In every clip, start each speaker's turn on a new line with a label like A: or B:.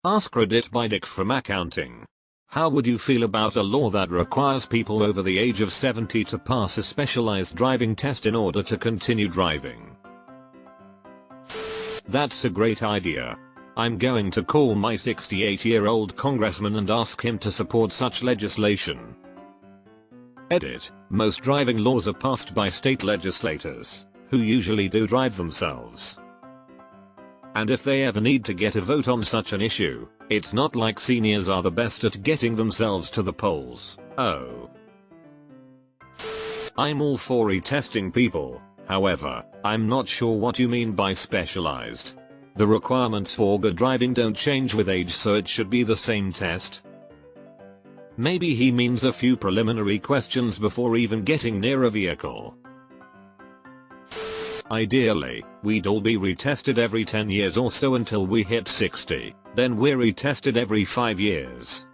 A: AskReddit by Dick from Accounting. How would you feel about a law that requires people over the age of 70 to pass a specialized driving test in order to continue driving? That's a great idea. I'm going to call my 68-year-old congressman and ask him to support such legislation. Edit. Most driving laws are passed by state legislators, who usually do drive themselves. And if they ever need to get a vote on such an issue, it's not like seniors are the best at getting themselves to the polls. Oh. I'm all for retesting people, however, I'm not sure what you mean by specialized. The requirements for good driving don't change with age, so it should be the same test. Maybe he means a few preliminary questions before even getting near a vehicle. Ideally, we'd all be retested every 10 years or so until we hit 60, then we're retested every 5 years.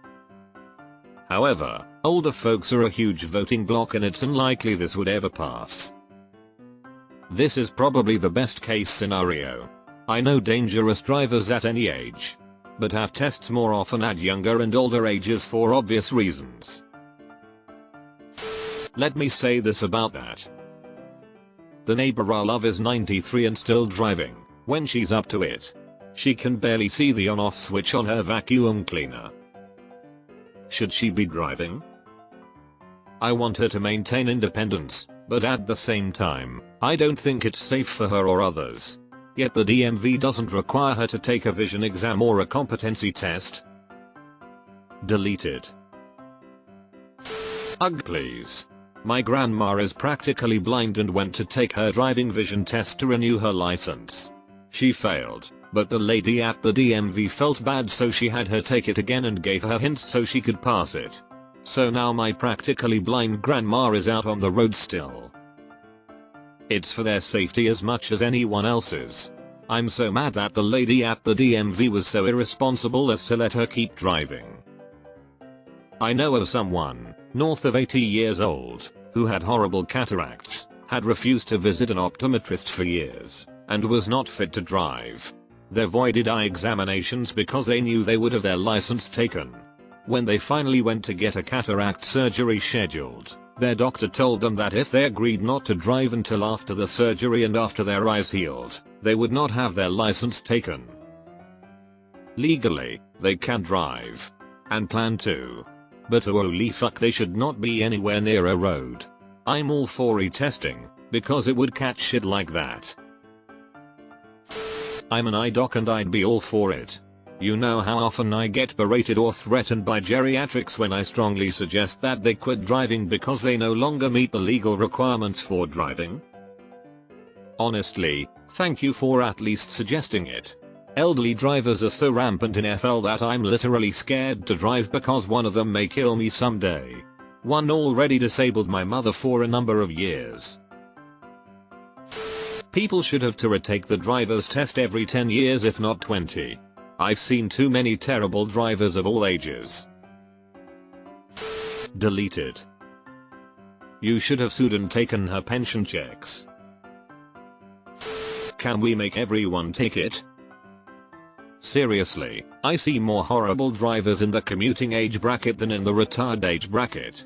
A: However, older folks are a huge voting bloc and it's unlikely this would ever pass. This is probably the best case scenario. I know dangerous drivers at any age, but have tests more often at younger and older ages for obvious reasons. Let me say this about that. The neighbor I love is 93 and still driving, when she's up to it. She can barely see the on-off switch on her vacuum cleaner. Should she be driving? I want her to maintain independence, but at the same time, I don't think it's safe for her or others. Yet the DMV doesn't require her to take a vision exam or a competency test. Deleted. Ugh, please. My grandma is practically blind and went to take her driving vision test to renew her license. She failed, but the lady at the DMV felt bad, so she had her take it again and gave her hints so she could pass it. So now my practically blind grandma is out on the road still. It's for their safety as much as anyone else's. I'm so mad that the lady at the DMV was so irresponsible as to let her keep driving. I know of someone, north of 80 years old, who had horrible cataracts, had refused to visit an optometrist for years, and was not fit to drive. They avoided eye examinations because they knew they would have their license taken. When they finally went to get a cataract surgery scheduled, their doctor told them that if they agreed not to drive until after the surgery and after their eyes healed, they would not have their license taken. Legally, they can drive. And plan to. But holy fuck, they should not be anywhere near a road. I'm all for retesting, because it would catch shit like that. I'm an eye doc and I'd be all for it. You know how often I get berated or threatened by geriatrics when I strongly suggest that they quit driving because they no longer meet the legal requirements for driving? Honestly, thank you for at least suggesting it. Elderly drivers are so rampant in FL that I'm literally scared to drive because one of them may kill me someday. One already disabled my mother for a number of years. People should have to retake the driver's test every 10 years if not 20. I've seen too many terrible drivers of all ages. Deleted. You should have sued and taken her pension checks. Can we make everyone take it? Seriously, I see more horrible drivers in the commuting age bracket than in the retired age bracket.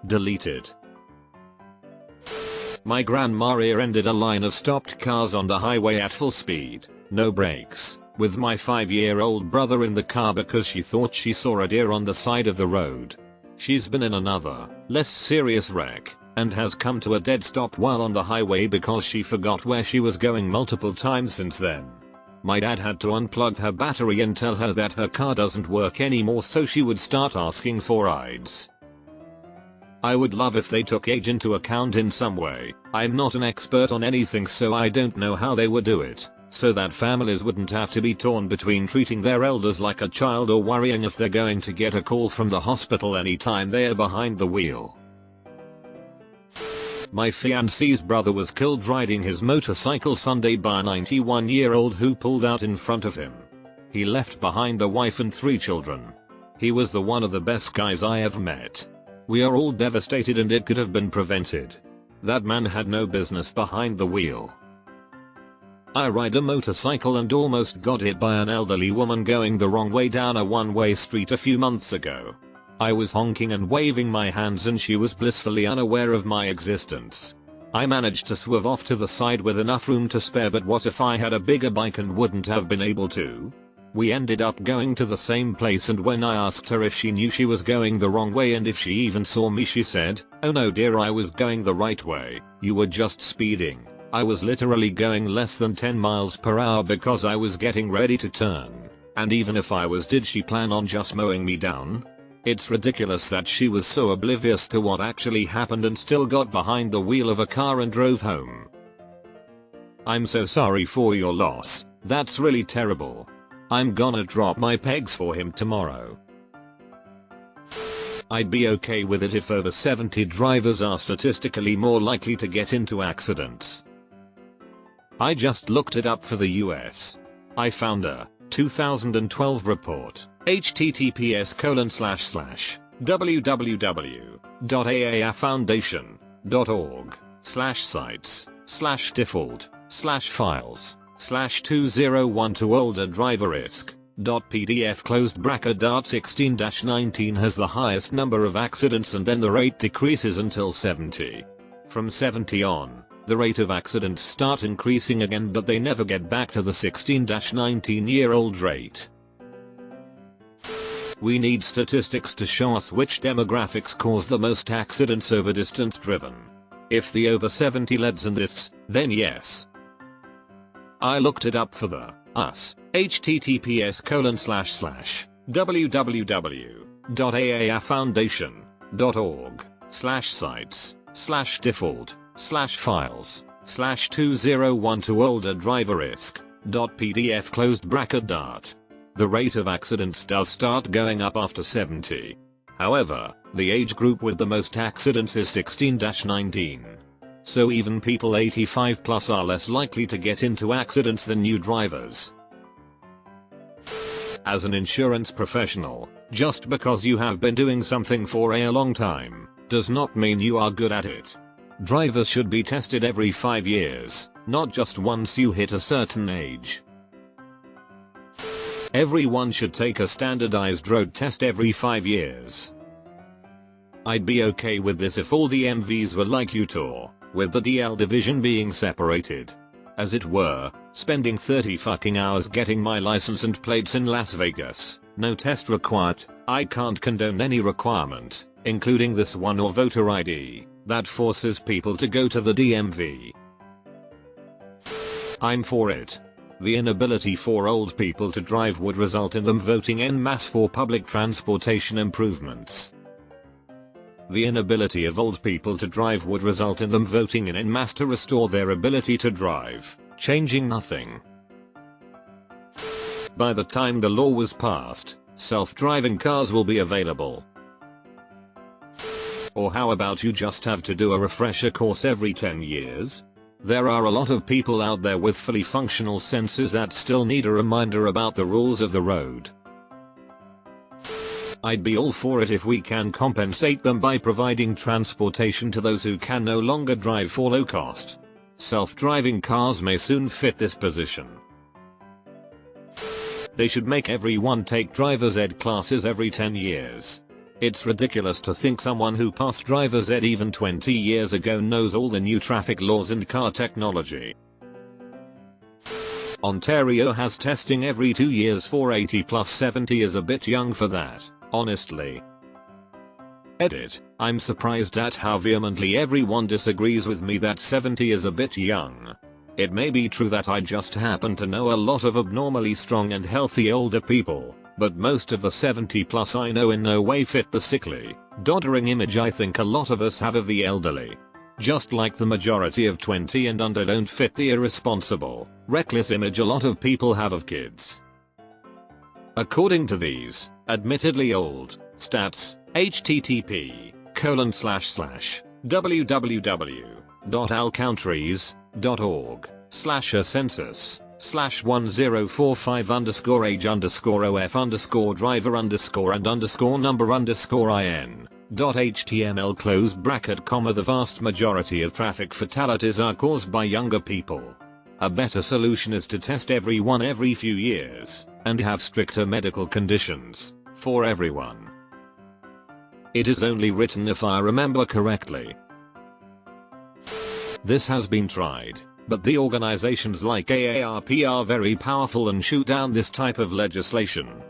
A: Deleted. My grandma rear-ended a line of stopped cars on the highway at full speed, no brakes, with my 5-year-old brother in the car because she thought she saw a deer on the side of the road. She's been in another, less serious wreck, and has come to a dead stop while on the highway because she forgot where she was going multiple times since then. My dad had to unplug her battery and tell her that her car doesn't work anymore so she would start asking for rides. I would love if they took age into account in some way. I'm not an expert on anything, so I don't know how they would do it, so that families wouldn't have to be torn between treating their elders like a child or worrying if they're going to get a call from the hospital anytime they're behind the wheel. My fiancee's brother was killed riding his motorcycle Sunday by a 91-year-old who pulled out in front of him. He left behind a wife and 3 children. He was one of the best guys I have met. We are all devastated and it could have been prevented. That man had no business behind the wheel. I ride a motorcycle and almost got hit by an elderly woman going the wrong way down a one-way street a few months ago. I was honking and waving my hands and she was blissfully unaware of my existence. I managed to swerve off to the side with enough room to spare, but what if I had a bigger bike and wouldn't have been able to? We ended up going to the same place, and when I asked her if she knew she was going the wrong way and if she even saw me, she said, "Oh no dear, I was going the right way, you were just speeding. I was literally going less than 10 miles per hour because I was getting ready to turn. And even if I was, did she plan on just mowing me down?" It's ridiculous that she was so oblivious to what actually happened and still got behind the wheel of a car and drove home. I'm so sorry for your loss, that's really terrible. I'm gonna drop my pegs for him tomorrow. I'd be okay with it if over 70 drivers are statistically more likely to get into accidents. I just looked it up for the US. I found a 2012 report, https://www.aafoundation.org/sites/default/201to older driver risk.pdf:/16-19 has the highest number of accidents, and then the rate decreases until 70. From 70 on, the rate of accidents start increasing again, but they never get back to the 16-19-year-old rate. We need statistics to show us which demographics cause the most accidents over distance driven. If the over 70 leads in this, then yes. I looked it up for the US, https://www.aafoundation.org/sites/default/201to older driver risk.pdf:/dart. The rate of accidents does start going up after 70. However, the age group with the most accidents is 16-19. So even people 85 plus are less likely to get into accidents than new drivers. As an insurance professional, just because you have been doing something for a long time, does not mean you are good at it. Drivers should be tested every 5 years, not just once you hit a certain age. Everyone should take a standardized road test every 5 years. I'd be okay with this if all the MVs were like Utah, with the DL division being separated. As it were, spending 30 fucking hours getting my license and plates in Las Vegas, no test required. I can't condone any requirement, including this one or voter ID, that forces people to go to the DMV. I'm for it. The inability for old people to drive would result in them voting en masse for public transportation improvements. The inability of old people to drive would result in them voting en masse to restore their ability to drive, changing nothing. By the time the law was passed, self-driving cars will be available. Or how about you just have to do a refresher course every 10 years? There are a lot of people out there with fully functional senses that still need a reminder about the rules of the road. I'd be all for it if we can compensate them by providing transportation to those who can no longer drive for low cost. Self-driving cars may soon fit this position. They should make everyone take driver's ed classes every 10 years. It's ridiculous to think someone who passed driver's ed even 20 years ago knows all the new traffic laws and car technology. Ontario has testing every 2 years for 80 plus. 70 is a bit young for that, honestly. Edit. I'm surprised at how vehemently everyone disagrees with me that 70 is a bit young. It may be true that I just happen to know a lot of abnormally strong and healthy older people, but most of the 70 plus I know in no way fit the sickly, doddering image I think a lot of us have of the elderly. Just like the majority of 20 and under don't fit the irresponsible, reckless image a lot of people have of kids. According to these, admittedly old, stats, http://www.allcountries.org/census/1045_age_age_of_in.html. The vast majority of traffic fatalities are caused by younger people. A better solution is to test everyone every few years, and have stricter medical conditions, for everyone. It is only written if I remember correctly. This has been tried, but the organizations like AARP are very powerful and shoot down this type of legislation.